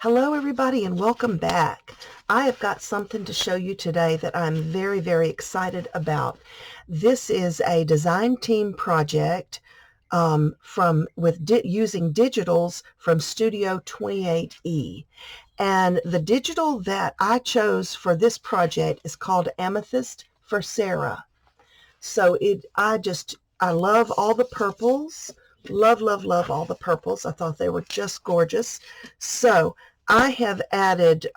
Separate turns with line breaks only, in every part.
Hello everybody and welcome back. I have got something to show you today that I'm very, very excited about. This is a design team project using digitals from Studio28E. And the digital that I chose for this project is called Amethyst for Sarah. So I love all the purples. Love, love, love all the purples. I thought they were just gorgeous. So I have added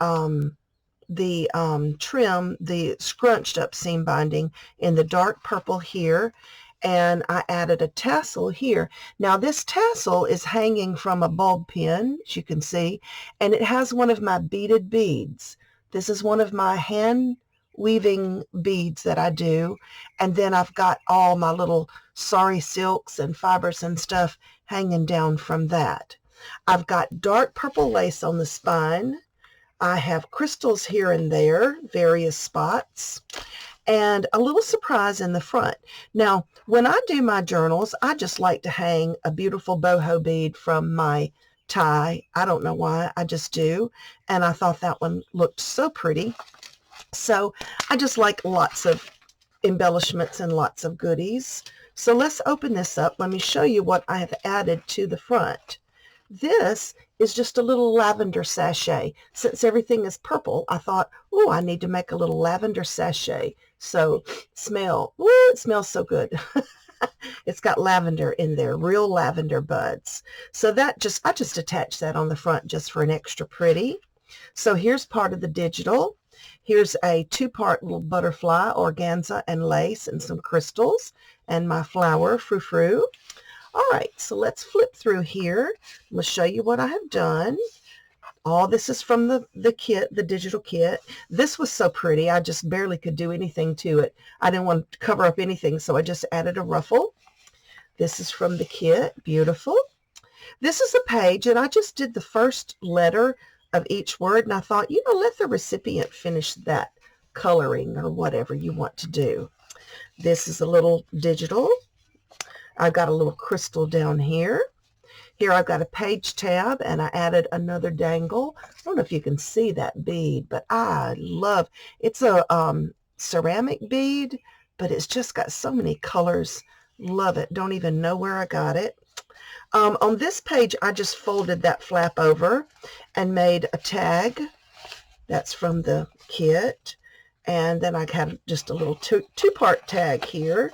the trim, the scrunched up seam binding in the dark purple here. And I added a tassel here. Now this tassel is hanging from a bulb pin, as you can see, and it has one of my beaded beads. This is one of my hand weaving beads that I do, and then I've got all my little sari silks and fibers and stuff hanging down from that. I've got dark purple lace on the spine. I have crystals here and there, various spots, and a little surprise in the front. Now, when I do my journals, I just like to hang a beautiful boho bead from my tie. I don't know why, I just do, and I thought that one looked so pretty. So I just like lots of embellishments and lots of goodies. So let's open this up. Let me show you what I have added to the front. This is just a little lavender sachet. Since everything is purple, I thought, oh, I need to make a little lavender sachet. So smell, ooh, it smells so good. It's got lavender in there, real lavender buds. So I just attached that on the front just for an extra pretty. So here's part of the digital. Here's a two-part little butterfly, organza and lace and some crystals and my flower, frou-frou. All right, so let's flip through here. I'm going to show you what I have done. All this is from the kit, the digital kit. This was so pretty, I just barely could do anything to it. I didn't want to cover up anything, so I just added a ruffle. This is from the kit, beautiful. This is a page, and I just did the first letter of each word, and I thought, let the recipient finish that coloring or whatever you want to do. This is a little digital. I've got a little crystal down here. Here I've got a page tab, and I added another dangle. I don't know if you can see that bead, but I love, it's a ceramic bead, but it's just got so many colors. Love it. Don't even know where I got it. On this page, I just folded that flap over and made a tag. That's from the kit. And then I have just a little two-part tag here.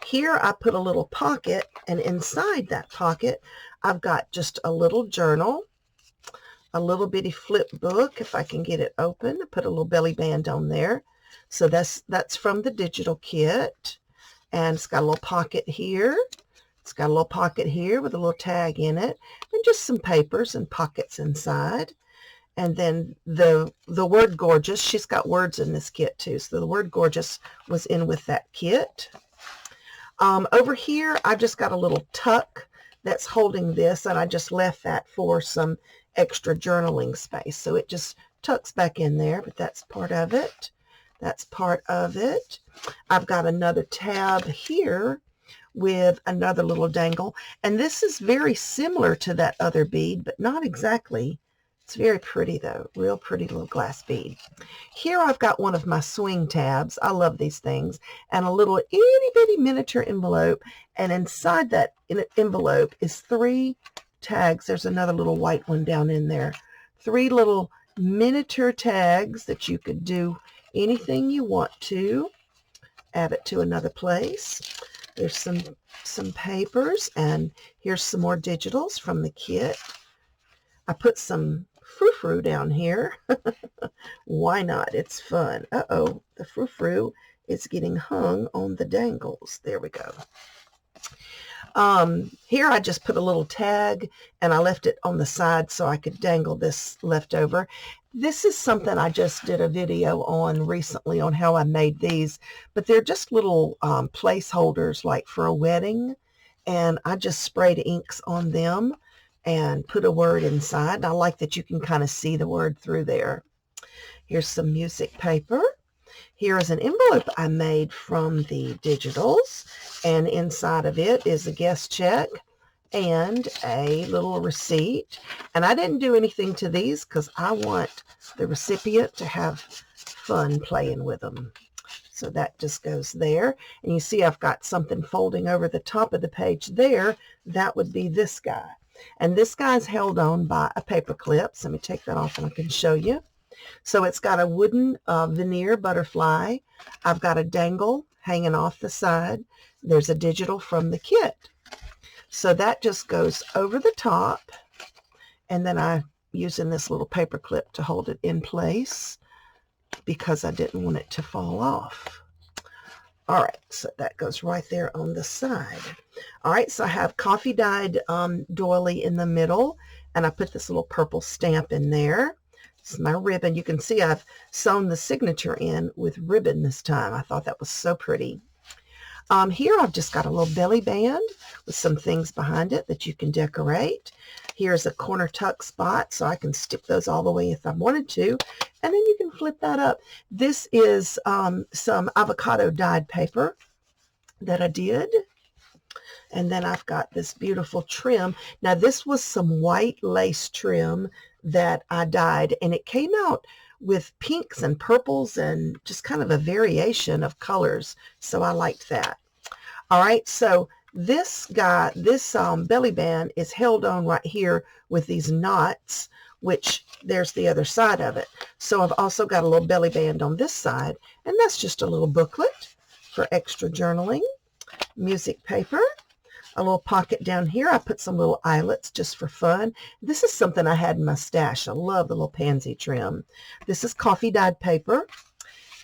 Here I put a little pocket, and inside that pocket, I've got just a little journal, a little bitty flip book, if I can get it open. I put a little belly band on there. So that's from the digital kit. And it's got a little pocket here. It's got a little pocket here with a little tag in it, and just some papers and pockets inside. And then the word gorgeous, she's got words in this kit too. So the word gorgeous was in with that kit. Over here, I just got a little tuck that's holding this, and I just left that for some extra journaling space. So it just tucks back in there, but that's part of it. That's part of it. I've got another tab here with another little dangle, and this is very similar to that other bead, but not exactly. It's very pretty though, real pretty little glass bead. Here I've got one of my swing tabs. I love these things, and a little itty bitty miniature envelope, and inside that envelope is 3 tags. There's another little white one down in there. 3 little miniature tags that you could do anything you want to. Add it to another place. There's some papers, and here's some more digitals from the kit. I put some frou-frou down here. Why not? It's fun. Uh-oh, the frou-frou is getting hung on the dangles. There we go. Here I just put a little tag, and I left it on the side so I could dangle this leftover. This is something I just did a video on recently on how I made these, but they're just little placeholders like for a wedding, and I just sprayed inks on them and put a word inside. And I like that you can kind of see the word through there. Here's some music paper. Here is an envelope I made from the digitals, and inside of it is a guest check and a little receipt. And I didn't do anything to these because I want the recipient to have fun playing with them. So that just goes there. And you see I've got something folding over the top of the page there. That would be this guy. And this guy's held on by a paper clip. So let me take that off and I can show you. So it's got a wooden veneer butterfly. I've got a dangle hanging off the side. There's a digital from the kit. So that just goes over the top. And then I'm using this little paper clip to hold it in place because I didn't want it to fall off. All right, so that goes right there on the side. All right, so I have coffee dyed doily in the middle, and I put this little purple stamp in there. This is my ribbon. You can see I've sewn the signature in with ribbon this time. I thought that was so pretty. Here I've just got a little belly band with some things behind it that you can decorate. Here's a corner tuck spot, so I can stick those all the way if I wanted to. And then you can flip that up. This is some avocado dyed paper that I did. And then I've got this beautiful trim. Now this was some white lace trim that I dyed, and it came out with pinks and purples and just kind of a variation of colors. So I liked that. All right, so this guy, this belly band is held on right here with these knots, which there's the other side of it. So I've also got a little belly band on this side, and that's just a little booklet for extra journaling, music paper, a little pocket down here. I put some little eyelets just for fun. This is something I had in my stash. I love the little pansy trim. This is coffee dyed paper,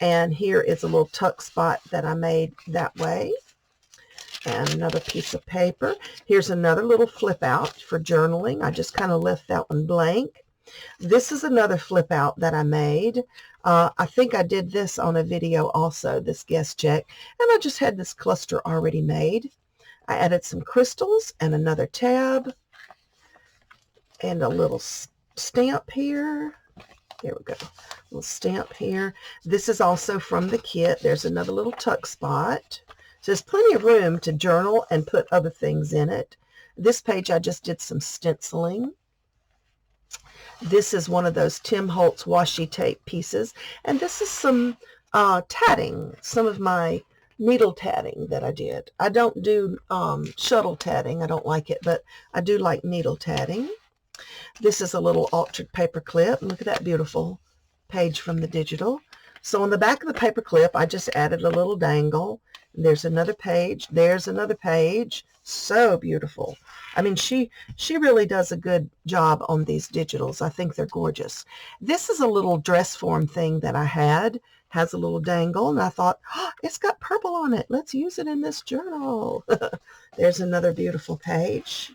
and here is a little tuck spot that I made that way. And another piece of paper. Here's another little flip out for journaling. I just kind of left that one blank. This is another flip out that I made. I think I did this on a video also, this guest check, and I just had this cluster already made. I added some crystals and another tab and a little stamp here. There we go. A little stamp here. This is also from the kit. There's another little tuck spot. So there's plenty of room to journal and put other things in it. This page I just did some stenciling. This is one of those Tim Holtz washi tape pieces. And this is some tatting, some of my needle tatting that I did. I don't do shuttle tatting. I don't like it, but I do like needle tatting. This is a little altered paper clip. Look at that beautiful page from the digital. So on the back of the paper clip, I just added a little dangle. There's another page. There's another page. So beautiful. I mean, she really does a good job on these digitals. I think they're gorgeous. This is a little dress form thing that I had. Has a little dangle, and I thought, oh, it's got purple on it. Let's use it in this journal. There's another beautiful page.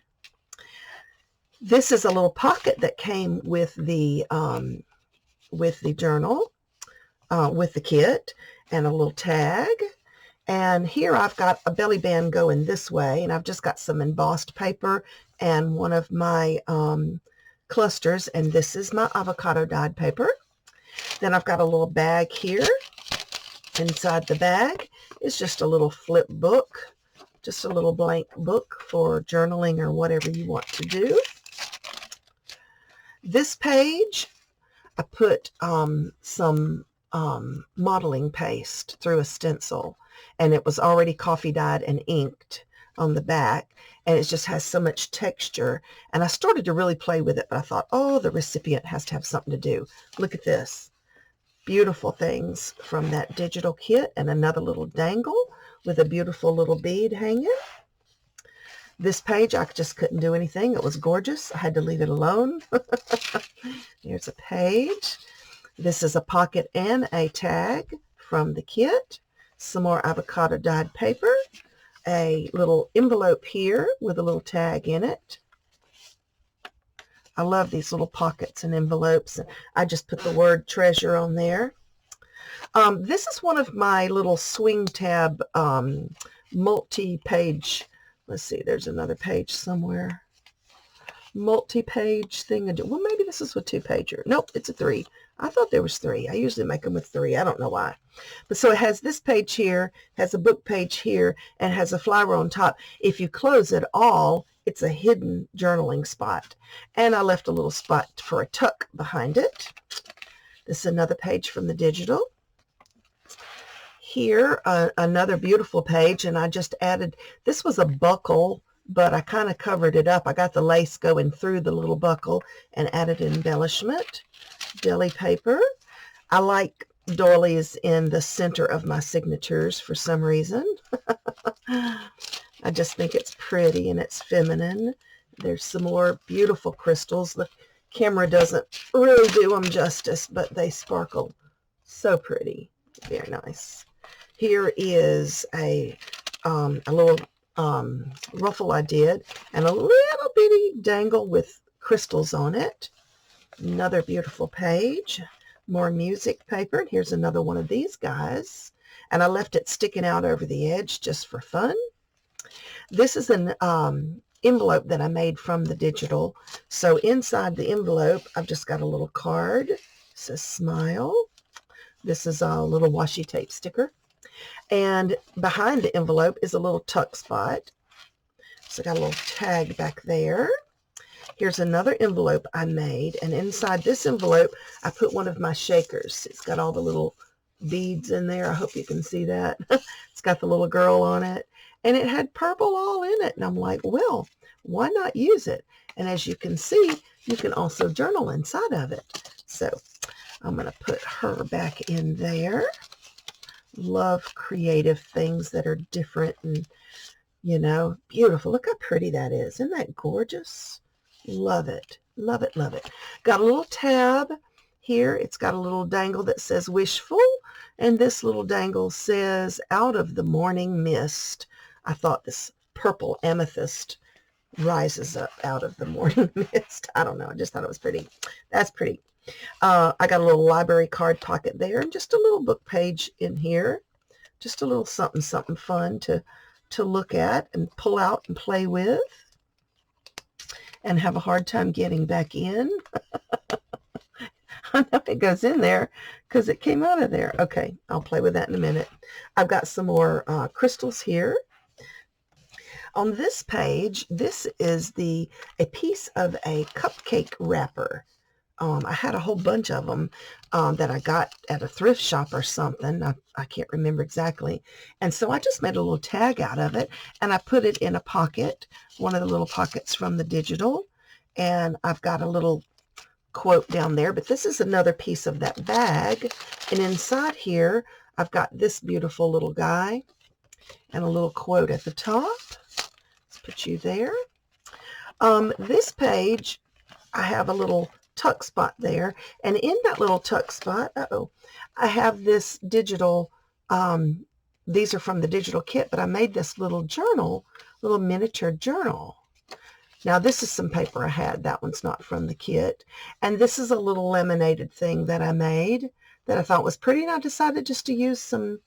This is a little pocket that came with the journal, with the kit, and a little tag. And here I've got a belly band going this way, and I've just got some embossed paper and one of my clusters, and this is my avocado dyed paper. Then I've got a little bag here. Inside the bag is just a little flip book, just a little blank book for journaling or whatever you want to do. This page, I put some modeling paste through a stencil, and it was already coffee dyed and inked on the back, and it just has so much texture. And I started to really play with it, but I thought, oh, the recipient has to have something to do. Look at this. Beautiful things from that digital kit, and another little dangle with a beautiful little bead hanging. This page, I just couldn't do anything. It was gorgeous. I had to leave it alone. Here's a page. This is a pocket and a tag from the kit. Some more avocado dyed paper. A little envelope here with a little tag in it. I love these little pockets and envelopes. I just put the word treasure on there. This is one of my little swing tab multi-page. Let's see, there's another page somewhere. Multi-page thing. Well, maybe this is a 2-pager. Nope, it's a 3. I thought there was 3. I usually make them with 3. I don't know why. But so it has this page here, has a book page here, and has a flower on top. If you close it all, It's a hidden journaling spot. And I left a little spot for a tuck behind it. This is another page from the digital. Here, another beautiful page, and I just added, this was a buckle, but I kind of covered it up. I got the lace going through the little buckle and added embellishment. Deli paper. I like doilies in the center of my signatures for some reason. I just think it's pretty and it's feminine. There's some more beautiful crystals. The camera doesn't really do them justice, but they sparkle so pretty. Very nice. Here is a little ruffle I did, and a little bitty dangle with crystals on it. Another beautiful page. More music paper. And here's another one of these guys. And I left it sticking out over the edge just for fun. This is an envelope that I made from the digital. So inside the envelope, I've just got a little card. It says smile. This is a little washi tape sticker. And behind the envelope is a little tuck spot. So I got a little tag back there. Here's another envelope I made, and inside this envelope, I put one of my shakers. It's got all the little beads in there. I hope you can see that. It's got the little girl on it, and it had purple all in it. And I'm like, well, why not use it? And as you can see, you can also journal inside of it. So I'm going to put her back in there. Love creative things that are different and, you know, beautiful. Look how pretty that is. Isn't that gorgeous? Love it. Love it. Love it. Got a little tab here. It's got a little dangle that says wishful. And this little dangle says out of the morning mist. I thought this purple amethyst rises up out of the morning mist. I don't know. I just thought it was pretty. That's pretty. I got a little library card pocket there and just a little book page in here. Just a little something, something fun to look at and pull out and play with. And have a hard time getting back in. I know it goes in there because it came out of there. Okay, I'll play with that in a minute. I've got some more crystals here. On this page, this is a piece of a cupcake wrapper. I had a whole bunch of them that I got at a thrift shop or something. I can't remember exactly. And so I just made a little tag out of it, and I put it in a pocket, one of the little pockets from the digital. And I've got a little quote down there, but this is another piece of that bag. And inside here, I've got this beautiful little guy and a little quote at the top. Let's put you there. This page, I have a little tuck spot there, and in that little tuck spot, I have this digital, these are from the digital kit, but I made this little journal, little miniature journal. Now this is some paper I had, that one's not from the kit, and this is a little laminated thing that I made that I thought was pretty, and I decided just to use some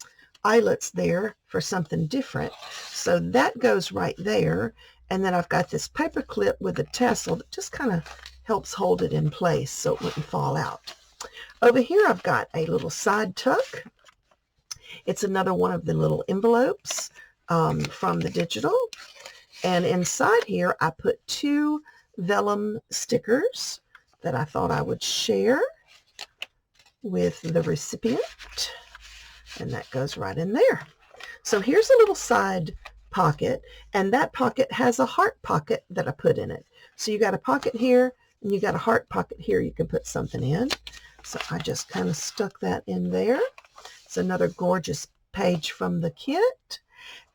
eyelets there for something different. So that goes right there, and then I've got this paper clip with a tassel that just kind of helps hold it in place so it wouldn't fall out. Over here I've got a little side tuck. It's another one of the little envelopes from the digital. And inside here I put 2 vellum stickers that I thought I would share with the recipient. And that goes right in there. So here's a little side pocket, and that pocket has a heart pocket that I put in it. So you got a pocket here, and you got a heart pocket here you can put something in. So I just kind of stuck that in there. It's another gorgeous page from the kit.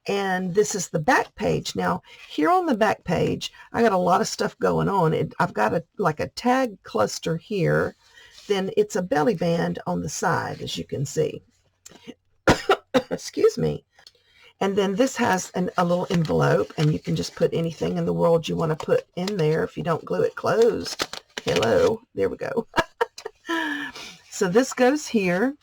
And this is the back page. Now, here on the back page, I got a lot of stuff going on. I've got like a tag cluster here. Then it's a belly band on the side, as you can see. Excuse me. And then this has a little envelope, and you can just put anything in the world you want to put in there if you don't glue it closed. Hello. There we go. So this goes here.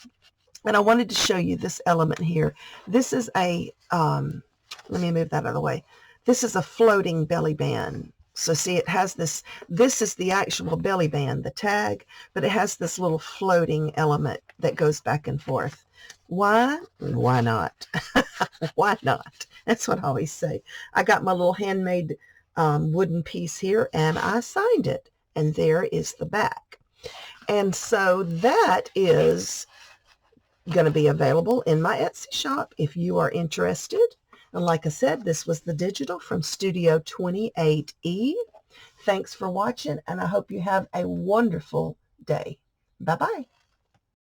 And I wanted to show you this element here. This is a, let me move that out of the way. This is a floating belly band. So see, it has this is the actual belly band, the tag, but it has this little floating element that goes back and forth. Why? Why not? Why not? That's what I always say. I got my little handmade wooden piece here, and I signed it. And there is the back. And so that is going to be available in my Etsy shop if you are interested. And like I said, this was the digital from Studio28E. Thanks for watching, and I hope you have a wonderful day. Bye-bye.